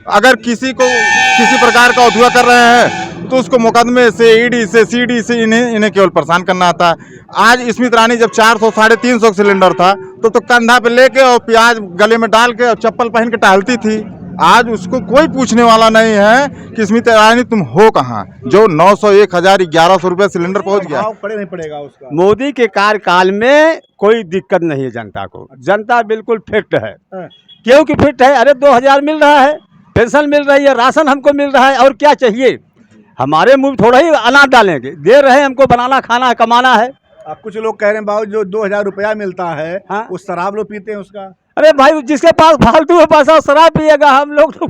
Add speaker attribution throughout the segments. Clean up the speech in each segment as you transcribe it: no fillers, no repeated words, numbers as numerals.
Speaker 1: अगर किसी को किसी प्रकार का अधूरा कर रहे हैं तो उसको मुकदमे से, ईडी से, सीडी से इन्हें केवल परेशान करना आता है। आज स्मित रानी जब 400 350 सिलेंडर था तो कंधा पे लेके और प्याज गले में डाल के और चप्पल पहन के टहलती थी। आज उसको कोई पूछने वाला नहीं है कि स्मित रानी तुम हो कहाँ, जो 900, 1000, 1100 रुपये सिलेंडर पहुंच गया।
Speaker 2: पड़े नहीं पड़ेगा उसका।
Speaker 3: मोदी के कार्यकाल में कोई दिक्कत नहीं है जनता को। जनता बिल्कुल फिट है। क्योंकि फिट है, अरे 2000 मिल रहा है, पेंशन मिल रही है, राशन हमको मिल रहा है, और क्या चाहिए। हमारे मुंह थोड़ा ही अनाज डालेंगे, दे रहे हैं हमको, बनाना खाना है, कमाना है।
Speaker 2: अब कुछ लोग कह रहे हैं बाबू जो 2000 रुपया मिलता है,
Speaker 3: हाँ?
Speaker 2: उस शराब लोग पीते हैं उसका।
Speaker 3: अरे भाई जिसके पास फालतू है पैसा शराब पिएगा। हम लोग तो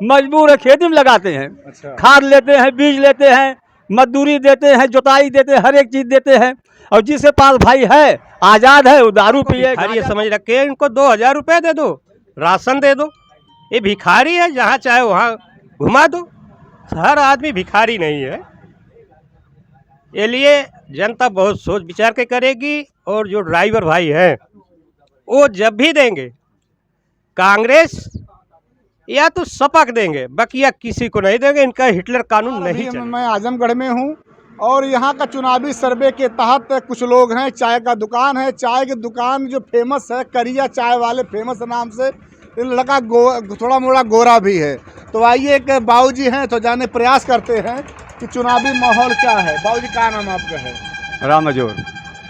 Speaker 3: मजबूर है, खेती में लगाते हैं।
Speaker 2: अच्छा।
Speaker 3: खाद लेते हैं, बीज लेते हैं, मजदूरी देते हैं, जोताई देते हैं, हर एक चीज देते हैं। और जिसके पास भाई है, आजाद है, वो दारू पिए।
Speaker 4: ये समझ रखे इनको 2000 रुपये दे दो, राशन दे दो। ये भिखारी है, जहाँ चाहे वहाँ घुमा दो। हर आदमी भिखारी नहीं है। ये लिए जनता बहुत सोच विचार के करेगी। और जो ड्राइवर भाई हैं वो जब भी देंगे कांग्रेस या तो सपा देंगे, बकिया किसी को नहीं देंगे। इनका हिटलर कानून नहीं चलेगा।
Speaker 2: मैं आजमगढ़ में हूँ और यहाँ का चुनावी सर्वे के तहत कुछ लोग हैं, चाय का दुकान है, चाय की दुकान जो फेमस है, करिया चाय वाले फेमस नाम से, लड़का थोड़ा मोड़ा गोरा भी है। तो आइए एक बाबूजी हैं तो जाने प्रयास करते हैं कि चुनावी माहौल क्या है। बाबूजी क्या नाम आपका है?
Speaker 3: रामजोर।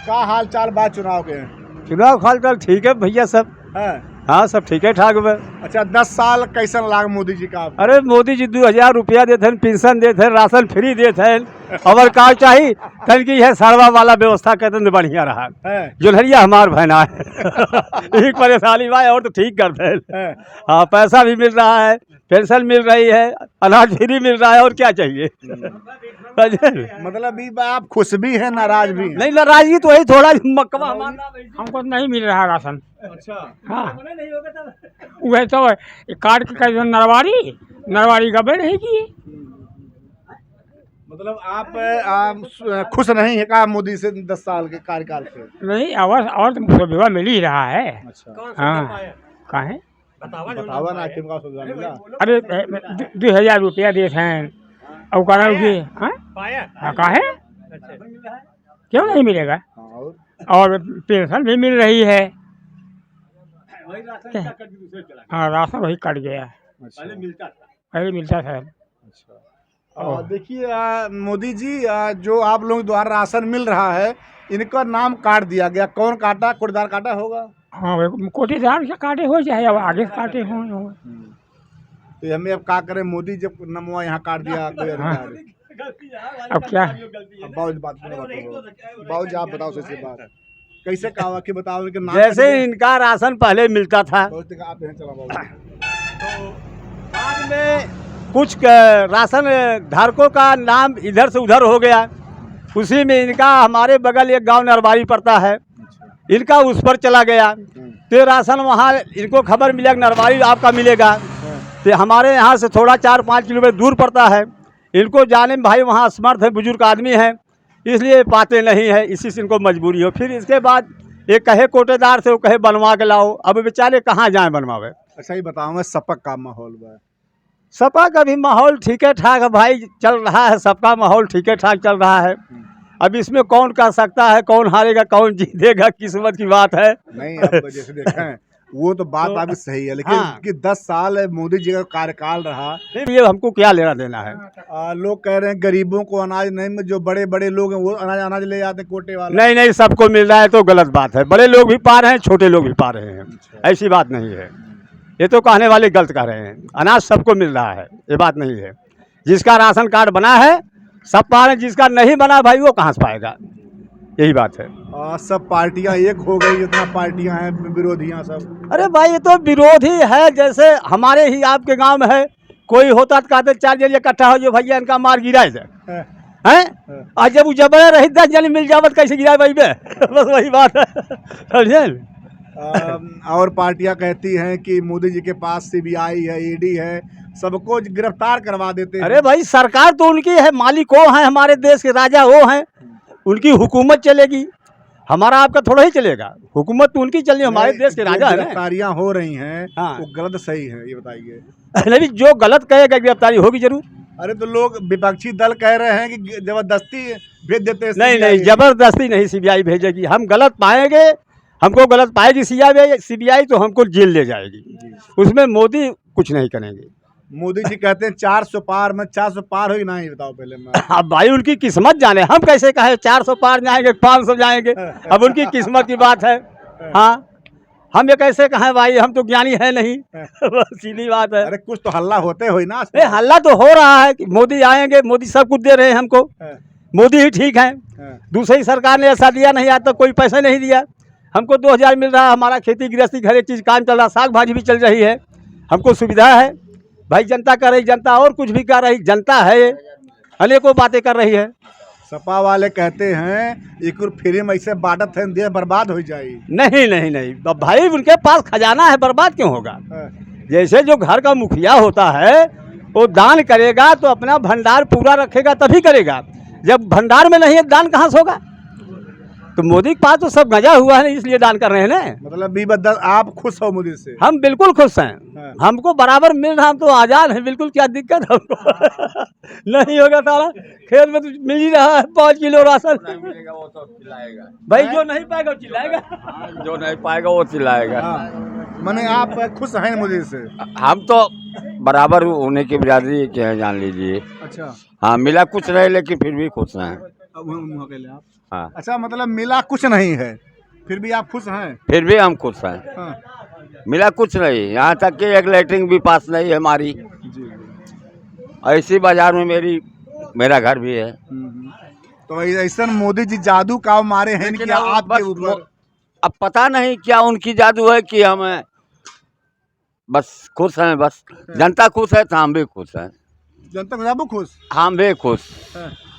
Speaker 2: क्या हाल चाल बात चुनाव के?
Speaker 3: चुनाव हाल चाल ठीक है भैया, सब
Speaker 2: है।
Speaker 3: हाँ सब ठीक है ठाक बा।
Speaker 2: अच्छा 10 साल कैसन लाग मोदी जी का?
Speaker 3: अरे मोदी जी 2000 रुपया देते हैं, पेंशन देते हैं, राशन फ्री देते हैं, और कार्ड चाहिए तन की है सड़वा वाला व्यवस्था कहते हैं बढ़िया रहा
Speaker 2: है।
Speaker 3: जोलहरिया हमार बहना है। एक परेशानी भाई और तो ठीक करते हैं। हाँ पैसा भी मिल रहा है, पेंशन मिल रही है, अनाज फ्री मिल रहा है, और क्या चाहिए।
Speaker 2: मतलब आप खुश भी हैं नाराज भी?
Speaker 3: नहीं नाराजगी तो वही थोड़ा मकवा
Speaker 5: हमको नहीं मिल रहा राशन।
Speaker 2: अच्छा।
Speaker 5: हाँ वह तो कार्ड की कैसे नरवारी गबे नहीं की।
Speaker 2: मतलब आप खुश नहीं है का मोदी से 10 साल के कार्यकाल से?
Speaker 5: नहीं और तो सुविधा मिल ही रहा है।
Speaker 2: अच्छा।
Speaker 5: हाँ कहाँ है
Speaker 2: बतावा ना आखिर का सुविधा मिला?
Speaker 5: अरे 2000 रुपया देते हैं और कहा कहाँ है, क्यों नहीं मिलेगा। और पेंशन भी मिल रही है। हाँ राशन वही कट गया, पहले मिलता था।
Speaker 2: देखिए मोदी जी जो आप लोगों द्वारा राशन मिल रहा है, इनका नाम काट दिया गया। कौन काटा? कोटेदार काटा होगा।
Speaker 5: हाँ कोटेदार से काटे हो चाहे अब आगे से काटे हो।
Speaker 2: तो हमें अब क्या करें? मोदी जब नमवा यहाँ काट दिया कोई अधिकारी।
Speaker 5: अब क्या
Speaker 2: बाबूजी आप बताओ सच्ची बात कैसे कहा कि बताओ कि नाम
Speaker 3: जैसे इनका राशन पहले मिलता था,
Speaker 2: आप चला
Speaker 3: तो बाद में कुछ राशन धारकों का नाम इधर से उधर हो गया। उसी में इनका हमारे बगल एक गांव नरवारी पड़ता है, इनका उस पर चला गया। तो राशन वहाँ इनको खबर मिला कि नरवारी आपका मिलेगा। तो हमारे यहाँ से थोड़ा 4-5 किलोमीटर दूर पड़ता है। इनको जाने में भाई वहाँ असमर्थ है, बुजुर्ग आदमी हैं, इसलिए पाते नहीं है। इसी से इनको मजबूरी हो। फिर इसके बाद एक कहे कोटेदार से, वो कहे बनवा के लाओ। अब बेचारे कहाँ जाए बनवावे।
Speaker 2: अच्छा ही बताओ मैं सपक का माहौल बा?
Speaker 3: सपा का भी माहौल ठीक है ठाक है भाई, चल रहा है। सबका माहौल ठीक है ठाक चल रहा है। अब इसमें कौन कर सकता है, कौन हारेगा, कौन जीतेगा, किस्मत की बात है।
Speaker 2: नहीं आप जैसे देखें वो तो बात आपकी सही है, लेकिन
Speaker 3: हाँ।
Speaker 2: कि 10 साल मोदी जी का कार्यकाल रहा,
Speaker 3: ये हमको क्या लेना देना है।
Speaker 2: लोग कह रहे हैं गरीबों को अनाज नहीं, जो बड़े बड़े लोग हैं वो अनाज ले जाते हैं कोटे वाले।
Speaker 3: नहीं नहीं सबको मिल रहा है तो गलत बात है। बड़े लोग भी पा रहे हैं, छोटे लोग भी पा रहे हैं, ऐसी बात नहीं है। ये तो कहने वाले गलत कह रहे हैं। अनाज सबको मिल रहा है, ये बात नहीं है। जिसका राशन कार्ड बना है सब पा रहे हैं, जिसका नहीं बना भाई वो कहाँ से पाएगा, यही बात है।
Speaker 2: सब पार्टियां एक हो गई, इतना पार्टियां हैं विरोधियां सब।
Speaker 3: अरे भाई ये तो विरोधी है। जैसे हमारे ही आपके गांव में है, कोई होता तो कहते 4 जन इकट्ठा हो जो भैया इनका मार गिराए जाए हैं। और जब जबड़े रही 10 जन मिल जावत कैसे गिराए भाई बे। बस वही बात है, समझे।
Speaker 2: और पार्टियां कहती हैं कि मोदी जी के पास सीबीआई है, ईडी है, सबको गिरफ्तार करवा देते हैं।
Speaker 3: अरे भाई सरकार तो उनकी है, मालिक वो है, हमारे देश के राजा वो हैं, उनकी हुकूमत चलेगी। हमारा आपका थोड़ा ही चलेगा, हुकूमत तो उनकी चलनी, हमारे देश के राजा है ना।
Speaker 2: गिरफ्तारियां हो रही हैं,
Speaker 3: हाँ।
Speaker 2: वो गलत सही है, ये बताइए।
Speaker 3: नहीं, जो गलत कहेगा गिरफ्तारी होगी जरूर।
Speaker 2: अरे तो लोग विपक्षी दल कह रहे हैं कि जबरदस्ती भेज देते हैं
Speaker 3: नहीं
Speaker 2: CBI।
Speaker 3: नहीं, जबरदस्ती नहीं सीबीआई भेजेगी, हम गलत पाएंगे, हमको गलत पाएगी सीबीआई तो हमको जेल ले जाएगी, उसमें मोदी कुछ नहीं करेंगे।
Speaker 2: मोदी जी कहते हैं 400 पार में 400 पार होगी ना, ही बताओ पहले मैं।
Speaker 3: अब भाई उनकी किस्मत जाने, हम कैसे कहे 400 पार जाएंगे 500 जाएंगे, अब उनकी किस्मत की बात है। हाँ, हम ये कैसे कहें भाई, हम तो ज्ञानी है नहीं। बस सीधी बात है।
Speaker 2: अरे कुछ तो हल्ला होते हो ना।
Speaker 3: ए, हल्ला तो हो रहा है कि मोदी आएंगे, मोदी सब कुछ दे रहे हैं हमको, मोदी ही ठीक है। दूसरी सरकार ने ऐसा दिया नहीं, आज तक कोई पैसा नहीं दिया हमको। 2000 मिल रहा है, हमारा खेती गृहस्थी हर एक चीज़ काम चल रहा, साग भाजी भी चल रही है, हमको सुविधा है। भाई जनता कर रही, जनता और कुछ भी कर रही, जनता है अनेकों बातें कर रही है।
Speaker 2: सपा वाले कहते हैं एक फ्री में ऐसे बांटत है, देश बर्बाद हो जाएगी।
Speaker 3: नहीं नहीं नहीं, अब भाई उनके पास खजाना है, बर्बाद क्यों होगा। जैसे जो घर का मुखिया होता है वो दान करेगा तो अपना भंडार पूरा रखेगा तभी करेगा, जब भंडार में नहीं है दान कहाँ से होगा। तो मोदी के पास तो सब गंजा हुआ है, इसलिए दान कर रहे हैं ना।
Speaker 2: मतलब बीबद्दल आप खुश हो मोदी से?
Speaker 3: हम बिल्कुल खुश हैं, हमको बराबर मिल रहा, हम तो आज़ाद हैं बिल्कुल, क्या दिक्कत है हमको। नहीं होगा साला, खेत में तो मिल ही रहा है 5 किलो राशन।
Speaker 6: मिलेगा वो तो चिल्लाएगा
Speaker 3: भाई, जो नहीं पाएगा वो चिल्लाएगा।
Speaker 6: जो नहीं पाएगा वो चिल्लाएगा।
Speaker 2: माने आप खुश हैं मोदी से?
Speaker 6: हम तो बराबर होने की बिरादरी के हैं, जान लीजिए।
Speaker 2: अच्छा।
Speaker 6: हाँ, मिला कुछ नहीं लेकिन फिर भी खुश हैं।
Speaker 2: आप?
Speaker 6: हाँ,
Speaker 2: अच्छा, मतलब मिला कुछ नहीं है फिर भी आप खुश हैं?
Speaker 6: फिर भी हम खुश हैं।
Speaker 2: हाँ।
Speaker 6: मिला कुछ नहीं, यहाँ तक कि एक लैट्रिन भी पास नहीं है हमारी।
Speaker 2: जी।
Speaker 6: ऐसी बाजार में मेरा घर भी है।
Speaker 2: तो ऐसा मोदी जी जादू का मारे हैं कि आपके ऊपर?
Speaker 6: अब पता नहीं क्या उनकी जादू है कि हमें बस खुश हैं, बस जनता खुश है तो हम भी खुश हैं।
Speaker 2: जनता को आप खुश?
Speaker 6: हम भी खुश,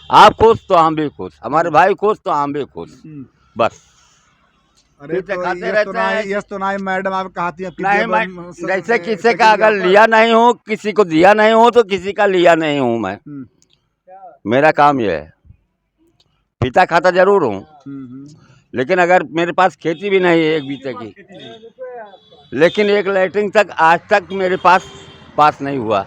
Speaker 6: आप खुश तो हम भी खुश, हमारे भाई खुश तो हम भी खुश, बस।
Speaker 2: अरे तो यस तो नहीं मैडम, आप कहती हैं
Speaker 6: नहीं, जैसे किसी का अगर लिया नहीं हो, किसी को दिया नहीं हो तो किसी का लिया नहीं हूँ मैं। मेरा काम ये है, पिता खाता जरूर हूँ, लेकिन अगर मेरे पास खेती भी नहीं है एक बीते की, लेकिन एक लैट्रिन तक आज तक मेरे पास नहीं हुआ।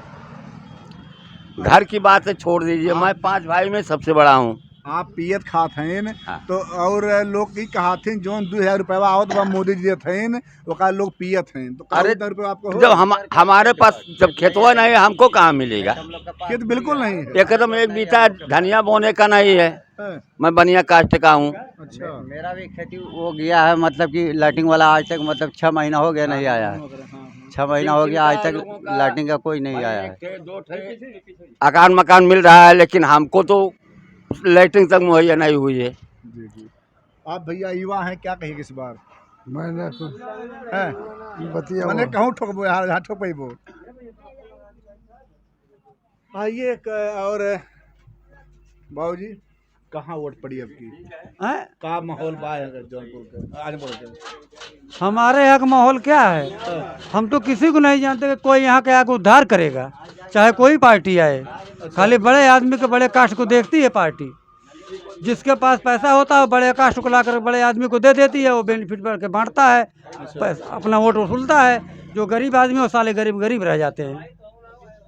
Speaker 6: घर की बात है छोड़ दीजिए, मैं 5 भाई में सबसे बड़ा हूँ।
Speaker 2: आप पियत खात हैं।
Speaker 6: हाँ।
Speaker 2: तो और लोग की कहाथे जो 2000 रुपया आवत बा मोदी जी देते हैं, वो लोग पियत हैं। तो
Speaker 6: अरे
Speaker 2: रुपया आपको हो?
Speaker 6: जब हमारे पास जब खेतवा नहीं है, हमको कहाँ मिलेगा।
Speaker 2: खेत बिल्कुल नहीं है।
Speaker 6: एकदम एक बीता धनिया बोने का नहीं है। मैं बनिया कास्ट का हूँ।
Speaker 2: अच्छा।
Speaker 7: मेरा भी खेती हो गया है, मतलब कि लाइटिंग वाला आज तक मतलब 6 महीना हो गया नहीं आया है। 6 महीना हो गया आज तक लाइटिंग का कोई नहीं आया है।
Speaker 6: आकार मकान मिल रहा है, लेकिन हमको तो लाइटिंग तक मुहैया नहीं हुई है।
Speaker 2: जी जी। आप भैया युवा हैं, क्या कहिए इस बार?
Speaker 8: मैंने बतिया
Speaker 2: मैंने कहूँ ठोकबो यहाँ ठोक पैबो। आइए और बाबूजी कहाँ वोट पड़ी आपकी? का माहौल बा है जौनपुर के? आज बोल के
Speaker 8: हमारे यहाँ का माहौल क्या है, हम तो किसी को नहीं जानते कि कोई यहाँ के आगे उद्धार करेगा, चाहे कोई पार्टी आए। खाली बड़े आदमी के बड़े कास्ट को देखती है पार्टी, जिसके पास पैसा होता है बड़े कास्ट को लाकर बड़े आदमी को दे देती है, वो बेनिफिट करके बांटता है, अपना वोट वसूलता है। जो गरीब आदमी वो साले गरीब रह जाते हैं।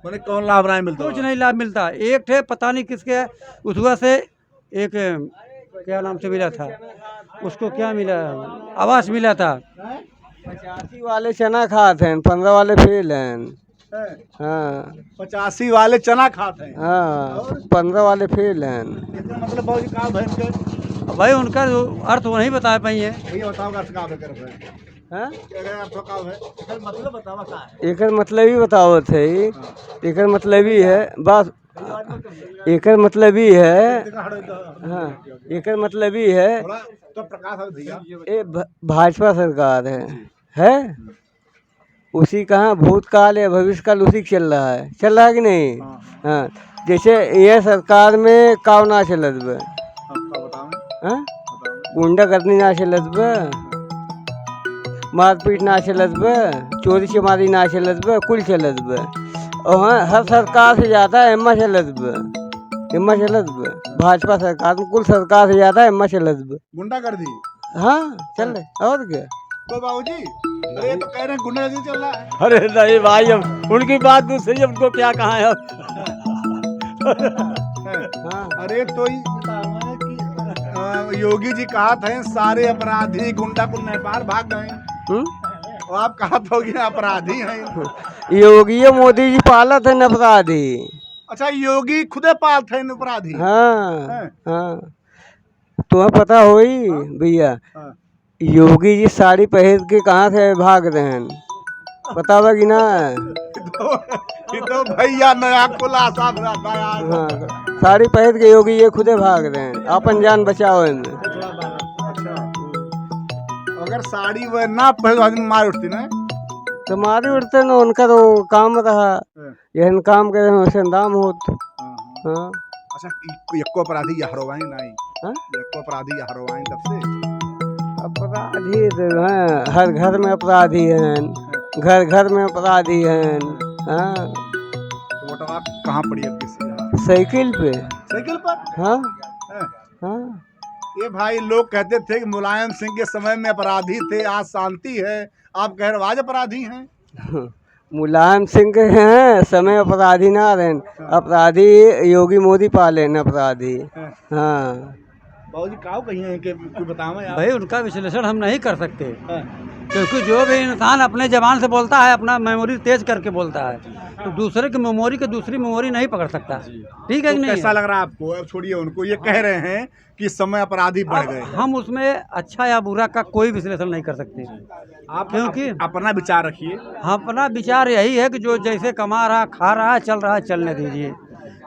Speaker 2: मैंने कौन लाभ नहीं मिलता?
Speaker 8: कुछ नहीं लाभ मिलता। एक थे पता नहीं किसके उसका से एक क्या नाम से मिला था, उसको क्या मिला, आवास मिला था।
Speaker 7: 85 वाले चना खाते हैं, 15 वाले फेल हैं। हाँ,
Speaker 2: 85 वाले चना खाते हैं।
Speaker 7: हाँ, 15 वाले फेल हैं।
Speaker 2: मतलब बहुत काम है इनके।
Speaker 8: भाई उनका अर्थ वो नहीं बता पाई है।
Speaker 2: भैया बताओ अर्थ काम है।
Speaker 7: हाँ?
Speaker 2: मतलब बताओ क्या है?
Speaker 7: एक मतलब ही बताओ थे, एक मतलब ही है बस, एक मतलब ही है। हाँ, एक मतलब ही है,
Speaker 2: तो प्रकाश भैया
Speaker 7: ये भाजपा सरकार है उसी कहाँ भूतकाल या भविष्यकाल उसी चल रहा है कि नहीं। हाँ, जैसे ये सरकार में काव ना चलत बे, गुंडागर्दी ना चलत बे, मारपीट ना चलत बे, चोरी चमारी ना चलत बे, कुल चलत बे। और हर सरकार से ज़्यादा एम्मा चलत बे, भाजपा सरकार में कुल सरकार से ज़्यादा एम्मा चलत बे।
Speaker 2: गुंडागर्दी?
Speaker 7: हाँ चल रहे और क्या।
Speaker 2: तो बाबूजी अरे ये तो कह रहे हैं गुंडागर्दी चल रहा है।
Speaker 3: अरे नहीं भाई, अब उनकी बात दूसरी, उनको क्या कहा है अब।
Speaker 7: हाँ
Speaker 2: अरे तो ही बताओ है कि योगी जी कहा थे सारे अपराधी गुंडा को नेपाल भाग गए, और आप कहा था कि अपराधी हैं।
Speaker 7: योगी मोदी जी पालत है न अपराधी।
Speaker 2: अच्छा योगी खुदे पालते हैं अपराधी।
Speaker 7: हाँ
Speaker 2: हैं?
Speaker 7: हाँ तुम्हें पता होई भैया,
Speaker 2: हाँ।
Speaker 7: योगी जी साड़ी पहन के कहाँ से भाग रहे हैं, पता होगा कि ना।
Speaker 2: ये तो भैया नया खुलासा रहता यार।
Speaker 7: हाँ साड़ी पहन के योगी ये खुदे भाग रहे हैं, अपन जान बचाओ इनमें।
Speaker 2: अच्छा अगर साड़ी वह ना पहले आदमी मार उठती ना।
Speaker 7: तो मारे उड़ते न, उनका तो काम रहा, यहन काम करे वैसे दाम होत। हाँ
Speaker 2: अच्छा एको अपराधी हरवाई नहीं,
Speaker 7: हाँ?
Speaker 2: एको अपराधी हरवाई तब से।
Speaker 7: अपराधी तो हैं, हर घर में अपराधी हैं, घर घर में अपराधी हैं। हाँ
Speaker 2: तो वोटवा कहाँ पड़ी अब किसी?
Speaker 7: साइकिल पे।
Speaker 2: साइकिल पर।
Speaker 7: हाँ
Speaker 2: हैं?
Speaker 7: हाँ
Speaker 2: ये भाई लोग कहते थे कि मुलायम सिंह के समय में अपराधी थे, आज शांति है, आप कह रहे हो आज अपराधी हैं।
Speaker 7: मुलायम सिंह के हैं समय अपराधी ना रहे, अपराधी योगी मोदी पाले न अपराधी। हाँ
Speaker 2: बाबूजी काऊ कही है कि कोई बताओ यार।
Speaker 8: भाई उनका विश्लेषण हम नहीं कर सकते, क्योंकि जो भी इंसान अपने जबान से बोलता है अपना मेमोरी तेज करके बोलता है, तो दूसरे की मेमोरी के दूसरी मेमोरी नहीं पकड़ सकता। ठीक है कि
Speaker 2: तो
Speaker 8: नहीं?
Speaker 2: कैसा लग रहा है आपको? अब छोड़िए उनको, ये कह रहे हैं कि इस समय अपराधी बढ़ गए।
Speaker 8: हम उसमें अच्छा या बुरा का कोई विश्लेषण नहीं कर सकते,
Speaker 2: आप
Speaker 8: क्योंकि
Speaker 2: अपना विचार रखिए।
Speaker 8: अपना विचार यही है कि जो जैसे कमा रहा खा रहा है चल रहा है चलने दीजिए।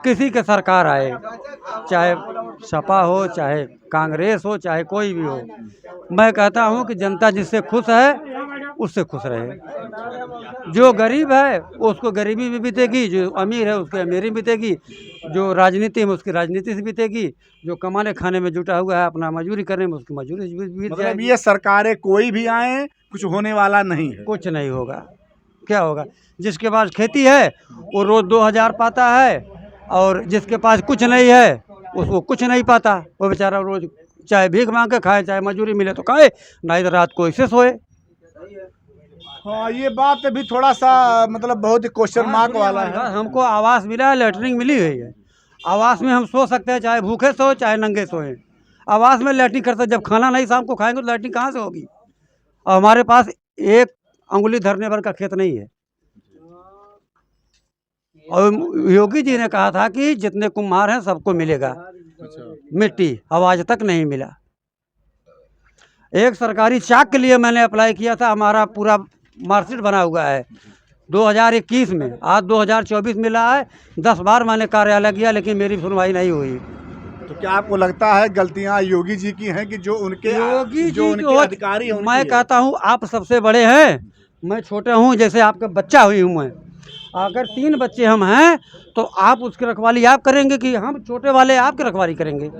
Speaker 8: किसी के सरकार आए, चाहे सपा हो चाहे कांग्रेस हो चाहे कोई भी हो, मैं कहता हूं कि जनता जिससे खुश है उससे खुश रहे। जो गरीब है उसको गरीबी भी बीतेगी, जो अमीर है उसकी अमीरी बीतेगी, जो राजनीति में उसकी राजनीति से बीतेगी, जो कमाने खाने में जुटा हुआ है अपना मजदूरी करने में उसकी मजदूरी बीत
Speaker 2: मतलब
Speaker 8: जाएगी।
Speaker 2: ये सरकारें कोई भी आए कुछ होने वाला नहीं है।
Speaker 8: कुछ नहीं होगा। क्या होगा? जिसके पास खेती है वो रोज 2000 पाता है, और जिसके पास कुछ नहीं है उसको कुछ नहीं पाता, वो बेचारा रोज चाहे भीख मांग के खाए चाहे मजदूरी मिले तो खाए, नहीं तो रात को ऐसे सोए।
Speaker 2: हाँ ये बात भी थोड़ा सा मतलब बहुत ही क्वेश्चन मार्क वाला है।
Speaker 8: हमको आवास मिला है, लेटरिन मिली हुई है, आवास में हम सो सकते हैं, चाहे भूखे सो चाहे नंगे सोए। आवास में लैट्रिन करते, जब खाना नहीं शाम को खाएंगे तो लैट्रिन कहाँ से होगी? और हमारे पास एक अंगुली धरने भर का खेत नहीं है। और योगी जी ने कहा था कि जितने कुम्हार हैं सबको मिलेगा मिट्टी, अब आज तक नहीं मिला। एक सरकारी चाक के लिए मैंने अप्लाई किया था, हमारा पूरा मार्कशीट बना हुआ है 2021 में, आज 2024 मिला है। 10 बार मैंने कार्यालय किया लेकिन मेरी सुनवाई नहीं हुई।
Speaker 2: तो क्या आपको लगता है गलतियां योगी जी की हैं कि जो उनके
Speaker 8: योगी
Speaker 2: जो
Speaker 8: जी
Speaker 2: उनके अधिकारी हैं
Speaker 8: मैं कहता हूँ आप सबसे बड़े हैं, मैं छोटे हूँ, जैसे आपका बच्चा हुई हूँ मैं। अगर 3 बच्चे हम हैं तो आप उसकी रखवाली आप करेंगे कि हम छोटे वाले आपकी रखवाली करेंगे?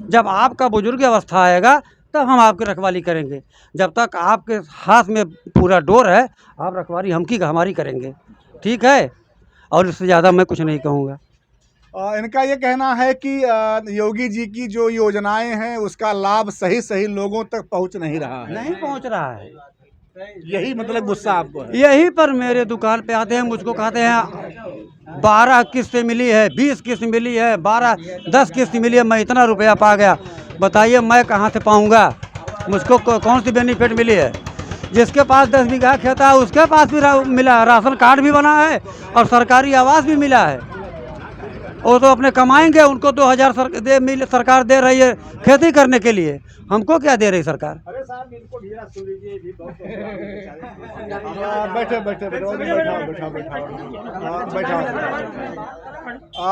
Speaker 8: जब आपका बुजुर्ग अवस्था आएगा तब हम आपकी रखवाली करेंगे। जब तक आपके हाथ में पूरा डोर है आप रखवाली हमारी करेंगे। ठीक है, और इससे ज़्यादा मैं कुछ नहीं कहूँगा।
Speaker 2: इनका ये कहना है कि योगी जी की जो योजनाएं हैं उसका लाभ सही लोगों तक पहुंच नहीं रहा है।
Speaker 8: नहीं पहुँच रहा है,
Speaker 2: यही मतलब गुस्सा आपको है?
Speaker 8: यही पर मेरे दुकान पे आते हैं, मुझको कहते हैं 12 किस्त मिली है, 20 किस्त मिली है, 10 किस्त मिली है, मैं इतना रुपया पा गया, बताइए मैं कहाँ से पाऊँगा? मुझको कौन सी बेनिफिट मिली है? जिसके पास 10 बीघा खेत है उसके पास भी मिला, राशन कार्ड भी बना है और सरकारी आवास भी मिला है। वो तो अपने कमाएंगे, उनको 2000 सरकार दे रही है खेती करने के लिए, हमको क्या दे रही सरकार?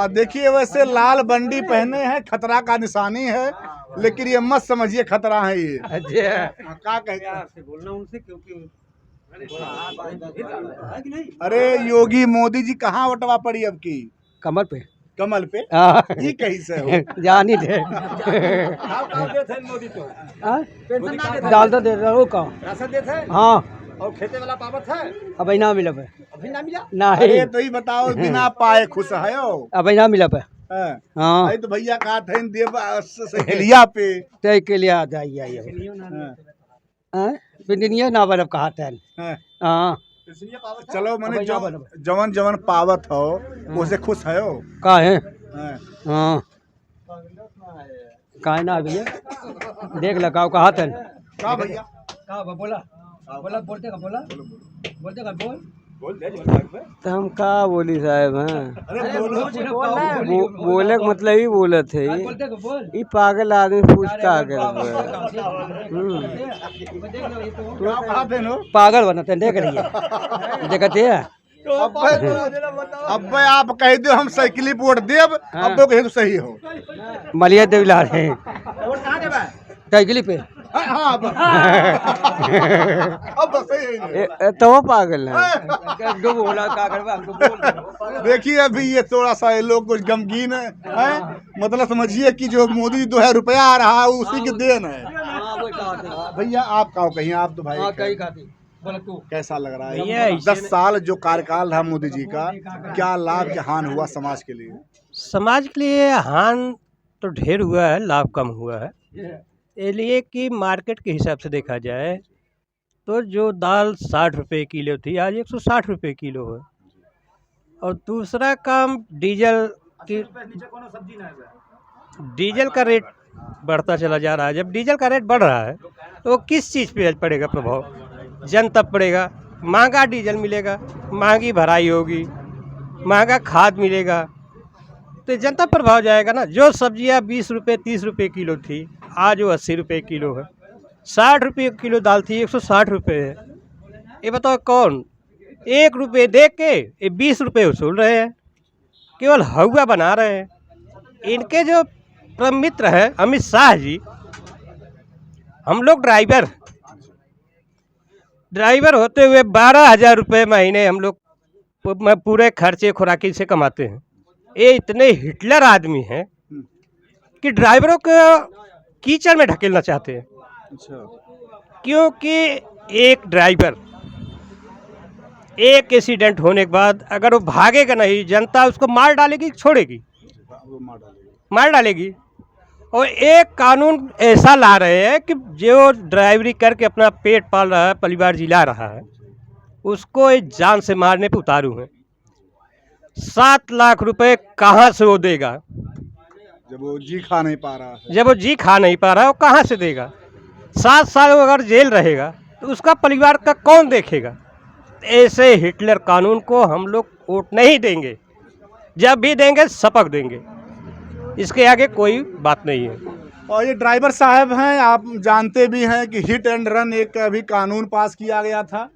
Speaker 2: देखिए वैसे लाल बंडी पहने हैं, खतरा का निशानी है, लेकिन ये मत समझिए खतरा है ये। क्या कहते हैं?
Speaker 8: बोलना उनसे, क्योंकि
Speaker 2: अरे योगी मोदी जी कहाँ वटवा पड़ी अब की?
Speaker 7: कमर पे।
Speaker 2: कमल पे? ये कहीं से हो?
Speaker 7: जान ही थे डाल तो दे रहा का
Speaker 2: राशन देते हैं?
Speaker 7: हाँ,
Speaker 2: और खेते वाला पावत है?
Speaker 7: अब ना मिला पे,
Speaker 2: अभी ना मिला?
Speaker 7: नहीं।
Speaker 2: अरे तो ही बताओ बिना पाए खुश है हो?
Speaker 7: अब ना मिला पे। हाँ
Speaker 2: भाई तो भैया कहा थे देव लिया पे
Speaker 7: तय के लिए आ जाइए पिंडिया ना बरफ कहा था
Speaker 2: हाँ।
Speaker 7: हाँ
Speaker 2: चलो मैंने जवन जवन पावत हो उसे खुश है हो
Speaker 7: का है
Speaker 2: हाँ।
Speaker 7: हाँ का है ना भैया देख लगाओ कहा था
Speaker 2: का भैया
Speaker 7: का बोला बोलते का बोल तो हम का बोली साहब हैं
Speaker 2: अरे
Speaker 7: बोले का मतलब ही बोलत है ये पागल आदमी पूछता आगे पागल बनाते देख रही देखते है
Speaker 2: अब आप कह दो हम साइकिल वोट देव अब तो कहे तो सही हो
Speaker 7: मलिया देवी ला रहे हैं साइकिल पे
Speaker 2: हाँ अब सही है
Speaker 7: तो वो पागल है जो बोला क्या करवा हमको बोल
Speaker 2: देखिए अभी ये थोड़ा सा ये लोग कुछ गमगीन है मतलब समझिए कि जो मोदी 2000 रुपया आ रहा है उसी की देन है भैया आप कहो कहीं आप तो भाई
Speaker 7: कहीं खाती
Speaker 2: कैसा लग रहा है 10 साल जो कार्यकाल रहा मोदी जी का क्या लाभ क्या हानि हुआ समाज के लिए
Speaker 4: समाज के लिए हानि तो ढेर हुआ है, लाभ कम हुआ है। इसलिए कि मार्केट के हिसाब से देखा जाए तो जो दाल 60 रुपये किलो थी आज 160 रुपये किलो है। और दूसरा काम डीजल का रेट बढ़ता चला जा रहा है। जब डीजल का रेट बढ़ रहा है तो किस चीज़ पे पड़ेगा प्रभाव? जनता पड़ेगा। महंगा डीजल मिलेगा, महंगी भराई होगी, महंगा खाद मिलेगा तो जनता पर भाव जाएगा ना। जो सब्जियां 20 रुपये 30 रुपये किलो थी आज वो 80 रुपये किलो है। 60 रुपये किलो दाल थी 160 रुपये है। ये बताओ कौन 1 रुपये दे के ये 20 रुपये वसूल रहे हैं, केवल हवा बना रहे हैं। इनके जो परम मित्र है अमित शाह जी, हम लोग ड्राइवर होते हुए 12,000 रुपये महीने हम लोग पूरे खर्चे खुराकी से कमाते हैं। ये इतने हिटलर आदमी हैं कि ड्राइवरों को कीचड़ में ढकेलना चाहते हैं। क्योंकि एक ड्राइवर एक एक्सीडेंट होने के बाद अगर वो भागेगा नहीं, जनता उसको मार डालेगी, छोड़ेगी, मार डालेगी। और एक कानून ऐसा ला रहे हैं कि जो ड्राइवरी करके अपना पेट पाल रहा है, परिवार जिला रहा है, उसको एक जान से मारने पे उतारू हैं। 7 लाख रुपए कहाँ से वो देगा
Speaker 2: जब वो जी खा नहीं पा रहा है?
Speaker 4: जब वो जी खा नहीं पा रहा है वो कहाँ से देगा? 7 साल वो अगर जेल रहेगा तो उसका परिवार का कौन देखेगा? ऐसे हिटलर कानून को हम लोग वोट नहीं देंगे। जब भी देंगे सपक देंगे, इसके आगे कोई बात नहीं है।
Speaker 2: और ये ड्राइवर साहब हैं, आप जानते भी हैं कि हिट एंड रन एक अभी कानून पास किया गया था।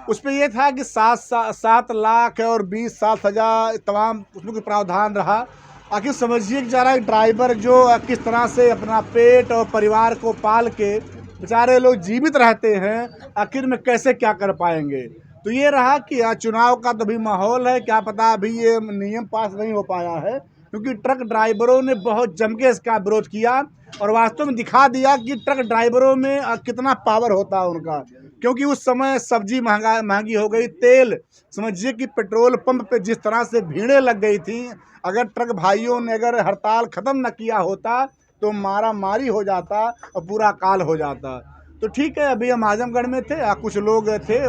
Speaker 2: उस पर यह था कि 7 लाख और 20 साल सजा तमाम उसमें कोई प्रावधान रहा। आखिर समझिए कि जरा एक ड्राइवर जो किस तरह से अपना पेट और परिवार को पाल के बेचारे लोग जीवित रहते हैं, आखिर में कैसे क्या कर पाएंगे। तो ये रहा कि चुनाव का तो भी माहौल है, क्या पता अभी ये नियम पास नहीं हो पाया है, क्योंकि ट्रक ड्राइवरों ने बहुत जम के इसका विरोध किया और वास्तव में दिखा दिया कि ट्रक ड्राइवरों में कितना पावर होता है उनका। क्योंकि उस समय सब्जी महंगी हो गई, तेल समझिए कि पेट्रोल पंप पे जिस तरह से भीड़ें लग गई थी, अगर ट्रक भाइयों ने अगर हड़ताल ख़त्म न किया होता तो मारा मारी हो जाता और पूरा काल हो जाता। तो ठीक है, अभी हम आजमगढ़ में थे, कुछ लोग थे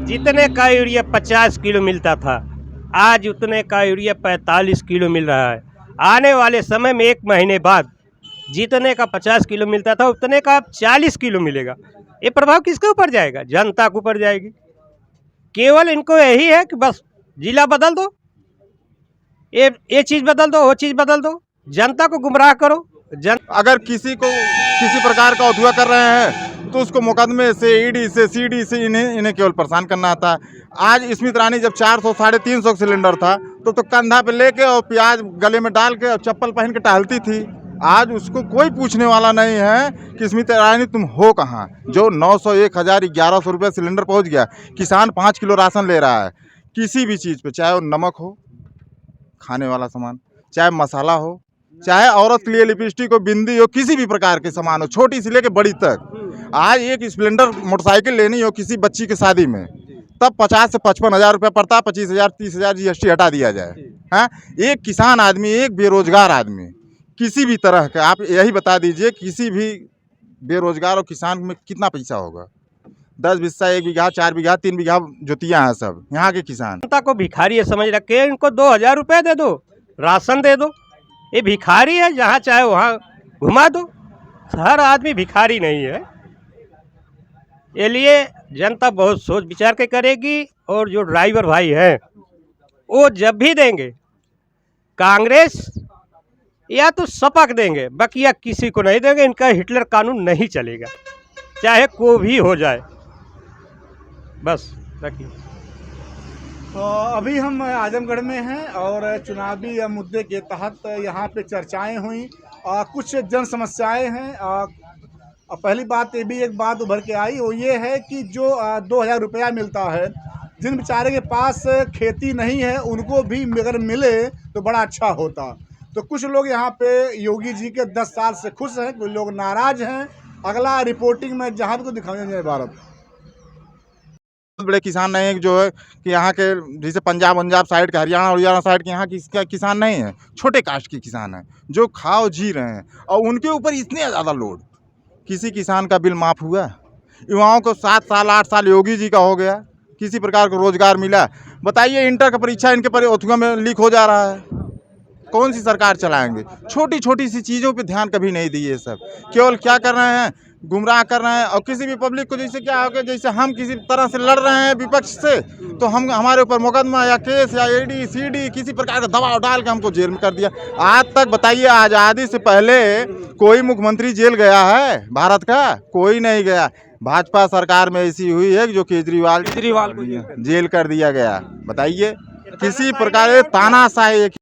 Speaker 4: जितने का यूरिया 50 किलो मिलता था आज उतने का यूरिया 45 किलो मिल रहा है। आने वाले समय में 1 महीने बाद जितने का 50 किलो मिलता था उतने का 40 किलो मिलेगा। ये प्रभाव किसके ऊपर जाएगा? जनता के ऊपर जाएगी। केवल इनको यही है कि बस जिला बदल दो, ये चीज़ बदल दो, वो चीज़ बदल दो, जनता को गुमराह करो।
Speaker 1: अगर किसी को किसी प्रकार का अधूरा कर रहे हैं तो उसको मुकदमे से, ईडी से, सीडी से इन्हें केवल परेशान करना आता है। आज स्मित रानी जब 400 साढ़े 300 सिलेंडर था तो कंधा पे लेके और प्याज गले में डाल के और चप्पल पहन के टहलती थी। आज उसको कोई पूछने वाला नहीं है कि स्मित रानी तुम हो कहाँ। जो 900, 1000, 1100 रुपये सिलेंडर पहुँच गया, किसान 5 किलो राशन ले रहा है। किसी भी चीज़ पे, चाहे वो नमक हो, खाने वाला सामान, चाहे मसाला हो, चाहे औरत के लिए लिपस्टिक हो, बिंदी हो, किसी भी प्रकार के सामान हो, छोटी से लेके बड़ी तक। आज एक स्प्लेंडर मोटरसाइकिल लेनी हो किसी बच्ची की शादी में तब 50 से 55 हज़ार रुपये पड़ता, 25,000 30,000 GST हटा दिया जाए। हाँ, एक किसान आदमी, एक बेरोजगार आदमी किसी भी तरह का, आप यही बता दीजिए किसी भी बेरोजगार और किसान में कितना पैसा होगा? 10 बिस्सा, 1 बीघा, 4 बीघा, 3 बीघा जोतियाँ हैं सब यहाँ के किसान।
Speaker 4: जनता को भिखारी है समझ रखे, इनको 2,000 रुपये दे दो, राशन दे दो। ये भिखारी है, जहाँ चाहे वहाँ घुमा दो। हर आदमी भिखारी नहीं है। ये लिए जनता बहुत सोच विचार के करेगी। और जो ड्राइवर भाई हैं वो जब भी देंगे कांग्रेस या तो सपक देंगे, बकिया किसी को नहीं देंगे। इनका हिटलर कानून नहीं चलेगा, चाहे कोई भी हो जाए। बस रखिए।
Speaker 2: तो अभी हम आजमगढ़ में हैं और चुनावी मुद्दे के तहत यहाँ पे चर्चाएं हुई और कुछ जन समस्याएं हैं। और पहली बात ये भी एक बात उभर के आई, वो ये है कि जो 2,000 रुपया मिलता है, जिन बेचारे के पास खेती नहीं है उनको भी अगर मिले तो बड़ा अच्छा होता। तो कुछ लोग यहाँ पे योगी जी के 10 साल से खुश हैं, कुछ लोग नाराज हैं। अगला रिपोर्टिंग में जहाँ को दिखाएंगे भारत।
Speaker 1: बहुत बड़े किसान नहीं है जो है कि यहाँ के जैसे पंजाब साइड के, हरियाणा साइड के यहाँ की किसान नहीं है, छोटे कास्ट के किसान हैं जो खाओ जी रहे हैं और उनके ऊपर इतने ज़्यादा लोड। किसी किसान का बिल माफ़ हुआ? युवाओं को 7 साल 8 साल योगी जी का हो गया, किसी प्रकार का रोजगार मिला? बताइए, इंटर का परीक्षा इनके ओथुआ में लीक हो जा रहा है। कौन सी सरकार चलाएंगे? छोटी छोटी सी चीज़ों पे ध्यान कभी नहीं दिए। सब केवल क्या कर रहे हैं, गुमराह कर रहे हैं। और किसी भी पब्लिक को जैसे क्या हो गया, जैसे हम किसी तरह से लड़ रहे हैं विपक्ष से, तो हम हमारे ऊपर मुकदमा या केस या ED CD किसी प्रकार का दबाव डाल के हमको जेल में कर दिया। आज तक बताइए, आज़ादी से पहले कोई मुख्यमंत्री जेल गया है भारत का? कोई नहीं गया। भाजपा सरकार में ऐसी हुई है कि जो केजरीवाल को जेल कर दिया गया। बताइए, किसी प्रकार तानाशाही